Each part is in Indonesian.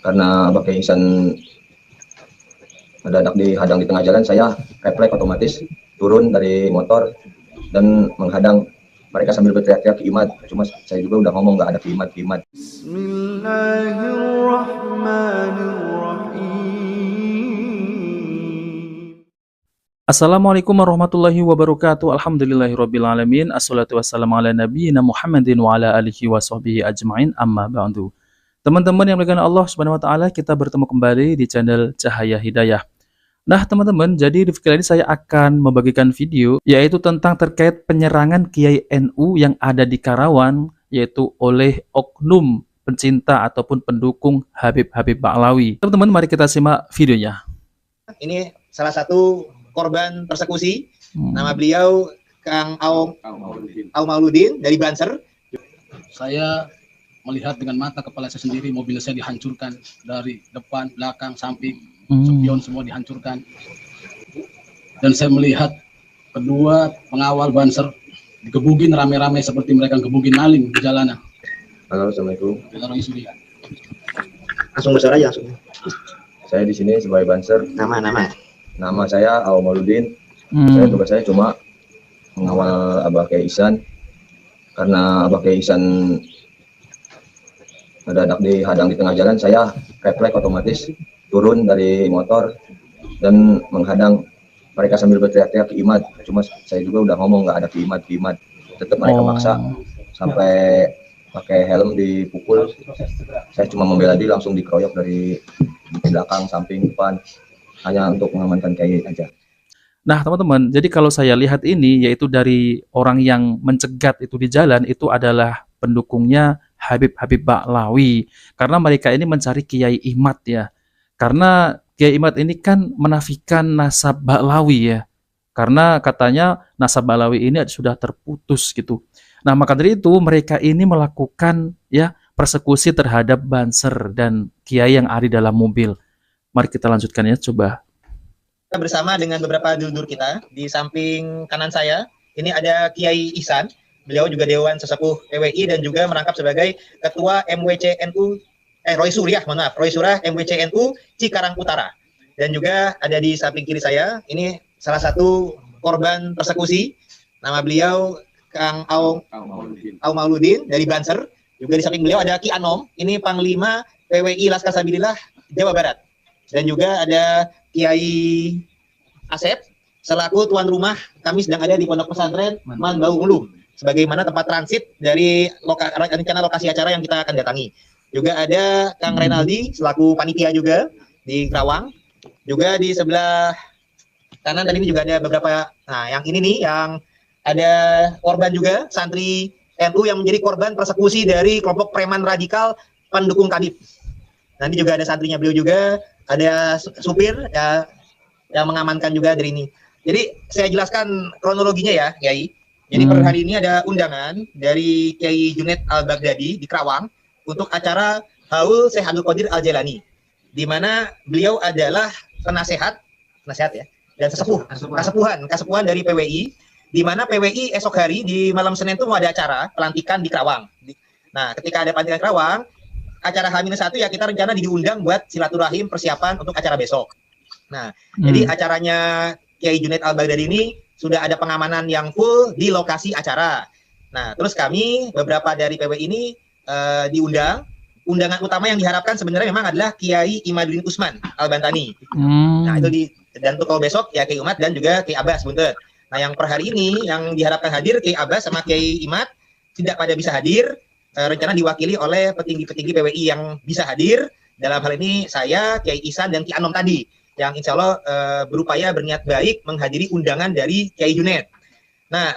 Karena Bapak Ihsan mendadak dihadang di tengah jalan, saya refleks otomatis turun dari motor dan menghadang mereka sambil berteriak-teriak Kimat. Cuma saya juga udah ngomong nggak ada Kimat. Assalamualaikum warahmatullahi wabarakatuh. Alhamdulillahirrabbilalamin. Assalatu wassalamu ala nabiyina Muhammadin wa ala alihi wa sahbihi ajma'in, amma ba'du. Teman-teman yang dimuliakan Allah Subhanahu wa taala, kita bertemu kembali di channel Cahaya Hidayah. Nah, teman-teman, jadi di video ini saya akan membagikan video yaitu tentang terkait penyerangan Kiai NU yang ada di Karawang, yaitu oleh oknum pencinta ataupun pendukung Habib Ba'lawi. Teman-teman, mari kita simak videonya. Ini salah satu korban persekusi. Nama beliau Kang Aum Mauludin dari Banser. Saya melihat dengan mata kepala saya sendiri mobil saya dihancurkan dari depan, belakang, samping, spion semua dihancurkan. Dan saya melihat kedua pengawal Banser digebugin rame-rame seperti mereka gebugin maling di jalanan. Halo, assalamualaikum. Langsung besar aja langsung. Saya di sini sebagai Banser. Nama saya Aum Mauludin. Tugas saya cuma mengawal Abah Kiai Ihsan. Karena Abah Kiai Ihsan mendadak dihadang di tengah jalan, saya refleks otomatis turun dari motor dan menghadang mereka sambil berteriak-teriak Kimat. Cuma saya juga udah ngomong nggak ada Kimat. Tetap mereka maksa sampai pakai helm dipukul. Saya cuma membela diri, langsung dikeroyok dari belakang, samping, depan, hanya untuk mengamankan Kiai aja. Nah, teman-teman, jadi kalau saya lihat ini, yaitu dari orang yang mencegat itu di jalan, itu adalah pendukungnya Habib Ba'lawi. Karena mereka ini mencari Kiai Imat ya. Karena Kiai Imat ini kan menafikan nasab Ba'lawi ya. Karena katanya nasab Ba'lawi ini sudah terputus gitu. Nah, maka dari itu mereka ini melakukan ya persekusi terhadap Banser dan Kiai yang ada di dalam mobil. Mari kita lanjutkan ya, coba. Kita bersama dengan beberapa dulur kita. Di samping kanan saya ini ada Kiai Ihsan. Beliau juga Dewan Sesepuh PWI dan juga merangkap sebagai Ketua MWC NU Roy Surah MWC NU Cikarang Utara. Dan juga ada di samping kiri saya, ini salah satu korban persekusi. Nama beliau Kang Aum Mauludin dari Banser. Juga di samping beliau ada Ki Anom, ini Panglima PWI Laskar Sabilillah Jawa Barat. Dan juga ada Kiai Asep selaku tuan rumah, kami sedang ada di Pondok Pesantren Manbau Ulum sebagaimana tempat transit dari rencana lokasi acara yang kita akan datangi. Juga ada Kang Renaldi selaku panitia juga di Karawang. Juga di sebelah kanan tadi ini juga ada beberapa, nah yang ini nih yang ada korban juga, santri NU yang menjadi korban persekusi dari kelompok preman radikal pendukung Kadif. Nanti juga ada santrinya beliau juga, ada supir ya, yang mengamankan juga dari ini. Jadi saya jelaskan kronologinya ya, Kiai. Jadi per hari ini ada undangan dari Kiai Junaid Al-Baghdadi di Karawang untuk acara Haul Syekh Abdul Qadir Al-Jailani, di mana beliau adalah penasehat ya, dan kasepuhan dari PWI, di mana PWI esok hari di malam Senin itu mau ada acara pelantikan di Karawang. Nah, ketika ada pelantikan Karawang, acara H-1 ya kita rencana diundang buat silaturahim persiapan untuk acara besok. Nah, jadi acaranya Kiai Junaid Al-Baghdadi ini sudah ada pengamanan yang full di lokasi acara. Nah, terus kami beberapa dari PWI ini diundang. Undangan utama yang diharapkan sebenarnya memang adalah Kiai Imaduddin Usman Al-Bantani. Nah, itu dan untuk kalau besok ya Kiai Umat dan juga Kiai Abbas Buntet. Nah, yang per hari ini yang diharapkan hadir Kiai Abbas sama Kiai Imat tidak pada bisa hadir. Rencana diwakili oleh petinggi-petinggi PWI yang bisa hadir. Dalam hal ini saya, Kiai Ihsan dan Ki Anom tadi, yang insya Allah berupaya berniat baik menghadiri undangan dari Kiai Junaid. Nah,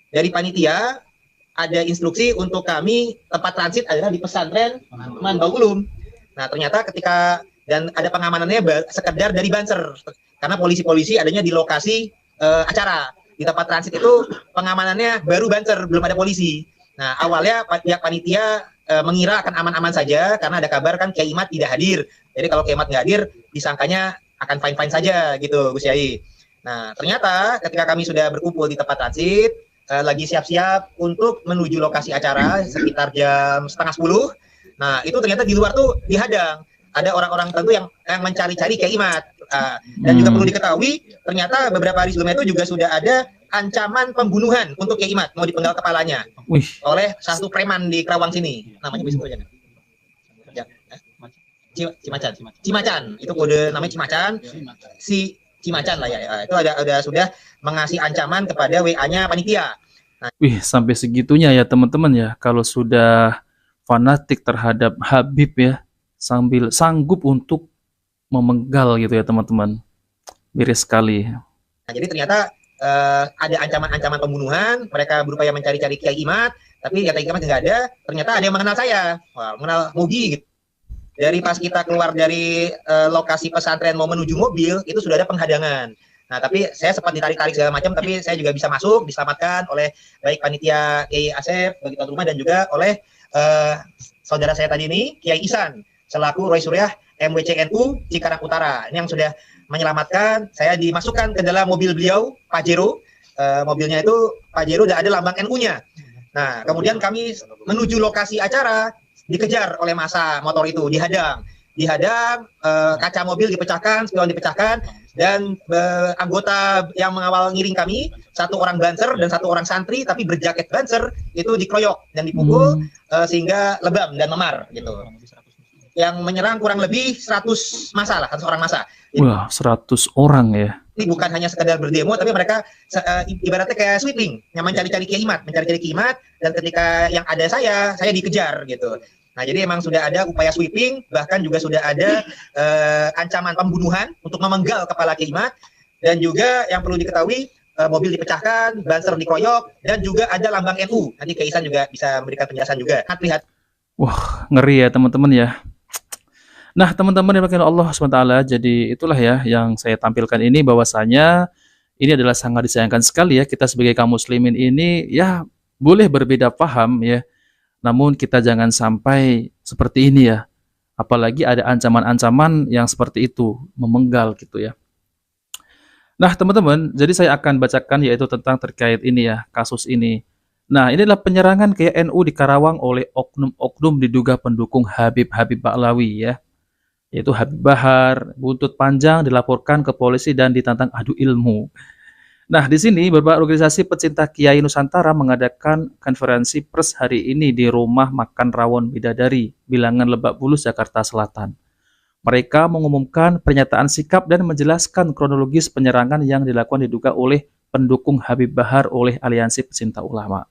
dari panitia ada instruksi untuk kami tempat transit adalah di pesantren Manbau Ulum. Nah, ternyata ketika dan ada pengamanannya sekedar dari Banser, karena polisi-polisi adanya di lokasi acara. Di tempat transit itu pengamanannya baru Banser, belum ada polisi. Nah, awalnya pihak panitia mengira akan aman-aman saja karena ada kabar kan Kiai Imat tidak hadir. Jadi kalau Kiai Imat nggak hadir, disangkanya akan fine-fine saja gitu, Gus Yai. Nah, ternyata ketika kami sudah berkumpul di tempat transit, lagi siap-siap untuk menuju lokasi acara sekitar jam 9:30. Nah, itu ternyata di luar tuh dihadang. Ada orang-orang tertentu yang mencari-cari Kiai Imad. Dan juga perlu diketahui, ternyata beberapa hari sebelumnya itu juga sudah ada ancaman pembunuhan untuk Kiai Imad, mau dipenggal kepalanya Wih, oleh satu preman di Kerawang sini. Namanya bisa aja. Ya. Cimacan. Cimacan. Itu kode namanya Cimacan. Si Cimacan lah ya. Itu ada sudah mengasih ancaman kepada WA-nya panitia. wih, sampai segitunya ya teman-teman ya. Kalau sudah fanatik terhadap Habib ya, sambil sanggup untuk memenggal gitu ya teman-teman. Miris sekali. Nah, jadi ternyata ada ancaman-ancaman pembunuhan, mereka berupaya mencari-cari Kiai Imad, tapi Kiai Imad nggak ada. Ternyata ada yang mengenal saya, mengenal Mugi gitu. Dari pas kita keluar dari lokasi pesantren mau menuju mobil, itu sudah ada penghadangan. Nah, tapi saya sempat ditarik-tarik segala macam, tapi saya juga bisa masuk, diselamatkan oleh baik panitia Kiai Asep, bagi tuan rumah, dan juga oleh saudara saya tadi ini, Kiai Ihsan, selaku Roy Suryah MWCNU Cikarang Utara. Ini yang sudah menyelamatkan. Saya dimasukkan ke dalam mobil beliau, Pajero. Mobilnya itu Pajero, udah ada lambang NU-nya. Nah, kemudian kami menuju lokasi acara, dikejar oleh massa motor itu, dihadang, kaca mobil dipecahkan, spion dipecahkan, dan anggota yang mengawal ngiring kami, satu orang banser dan satu orang santri tapi berjaket banser, itu dikeroyok dan dipukul sehingga lebam dan memar gitu. Yang menyerang kurang lebih 100 massa lah, 100 orang massa. Wah, 100 orang ya. Ini bukan hanya sekedar berdemo, tapi mereka ibaratnya kayak sweeping, yang mencari-cari Kiai Imad, dan ketika yang ada saya dikejar gitu. Nah, jadi emang sudah ada upaya sweeping, bahkan juga sudah ada ancaman pembunuhan untuk memenggal kepala Kiai Imad, dan juga yang perlu diketahui, mobil dipecahkan, banser dikeroyok, dan juga ada lambang NU. Nanti Kiai Ihsan juga bisa memberikan penjelasan juga. Lihat. Wah, ngeri ya teman-teman ya. Nah, teman-teman yang dimuliakan Allah SWT, jadi itulah ya yang saya tampilkan ini, bahwasanya ini adalah sangat disayangkan sekali ya, kita sebagai kaum muslimin ini ya boleh berbeda paham ya, namun kita jangan sampai seperti ini ya. Apalagi ada ancaman-ancaman yang seperti itu, memenggal gitu ya. Nah, teman-teman, jadi saya akan bacakan yaitu tentang terkait ini ya, kasus ini. Nah, ini adalah penyerangan ke NU di Karawang oleh oknum-oknum diduga pendukung Habib Ba'lawi ya. Yaitu Habib Bahar, buntut panjang dilaporkan ke polisi dan ditantang adu ilmu. Nah, di sini beberapa organisasi pecinta Kiai Nusantara mengadakan konferensi pers hari ini di Rumah Makan Rawon Bidadari, Bilangan Lebak Bulus, Jakarta Selatan. Mereka mengumumkan pernyataan sikap dan menjelaskan kronologis penyerangan yang dilakukan diduga oleh pendukung Habib Bahar oleh Aliansi Pecinta Ulama.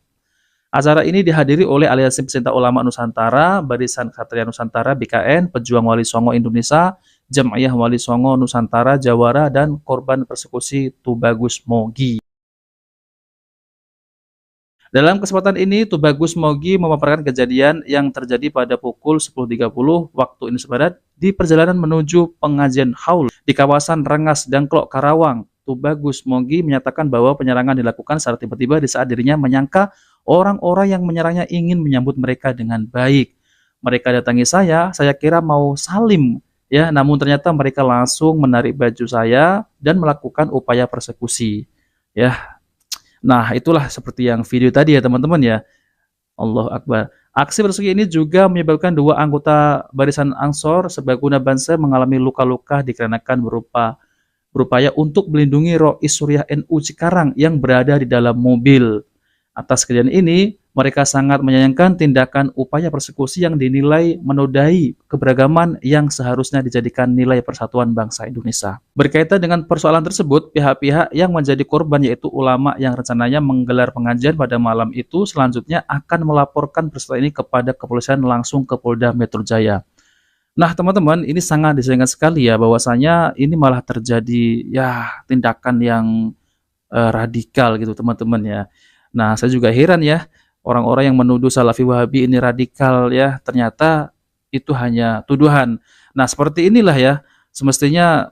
Acara ini dihadiri oleh Aliansi Pecinta Ulama Nusantara, Barisan Ksatria Nusantara BKN, Pejuang Wali Songo Indonesia, Jam'iyah Wali Songo Nusantara Jawara, dan korban persekusi Tubagus Mogi. Dalam kesempatan ini, Tubagus Mogi memaparkan kejadian yang terjadi pada pukul 10.30 waktu Indonesia Barat di perjalanan menuju pengajian haul di kawasan Rengas Dangklok, Karawang. Tubagus Mogi menyatakan bahwa penyerangan dilakukan secara tiba-tiba di saat dirinya menyangka orang-orang yang menyerangnya ingin menyambut mereka dengan baik. Mereka datangi saya kira mau salim, ya, namun ternyata mereka langsung menarik baju saya dan melakukan upaya persekusi. Ya, nah itulah seperti yang video tadi ya teman-teman ya. Allahu Akbar. Aksi persekusi ini juga menyebabkan dua anggota Barisan Ansor Serbaguna Banser mengalami luka-luka dikarenakan berupaya untuk melindungi Rois Suryah NU Cikarang yang berada di dalam mobil. Atas kejadian ini, mereka sangat menyayangkan tindakan upaya persekusi yang dinilai menodai keberagaman yang seharusnya dijadikan nilai persatuan bangsa Indonesia. Berkaitan dengan persoalan tersebut, pihak-pihak yang menjadi korban yaitu ulama yang rencananya menggelar pengajian pada malam itu selanjutnya akan melaporkan peristiwa ini kepada kepolisian langsung ke Polda Metro Jaya. Nah, teman-teman, ini sangat disayangkan sekali ya, bahwasanya ini malah terjadi ya tindakan yang radikal gitu teman-teman ya. Nah, saya juga heran ya, orang-orang yang menuduh Salafi Wahabi ini radikal ya, ternyata itu hanya tuduhan. Nah, seperti inilah ya, semestinya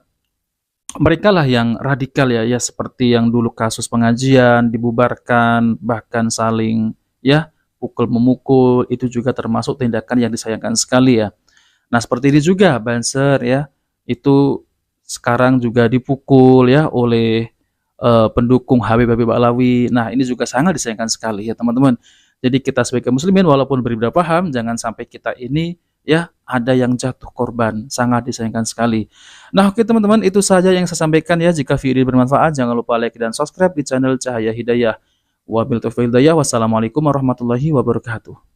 mereka lah yang radikal ya, seperti yang dulu kasus pengajian, dibubarkan, bahkan saling ya pukul-memukul, itu juga termasuk tindakan yang disayangkan sekali ya. Nah, seperti ini juga Banser ya, itu sekarang juga dipukul ya oleh pendukung Habib Ba'lawi. Nah, ini juga sangat disayangkan sekali ya teman-teman. Jadi kita sebagai muslimin walaupun berbeda paham, jangan sampai kita ini ya ada yang jatuh korban, sangat disayangkan sekali. Nah, oke teman-teman, itu saja yang saya sampaikan ya. Jika video bermanfaat, jangan lupa like dan subscribe di channel Cahaya Hidayah. Wabillahi taufiq wal hidayah. Wassalamualaikum warahmatullahi wabarakatuh.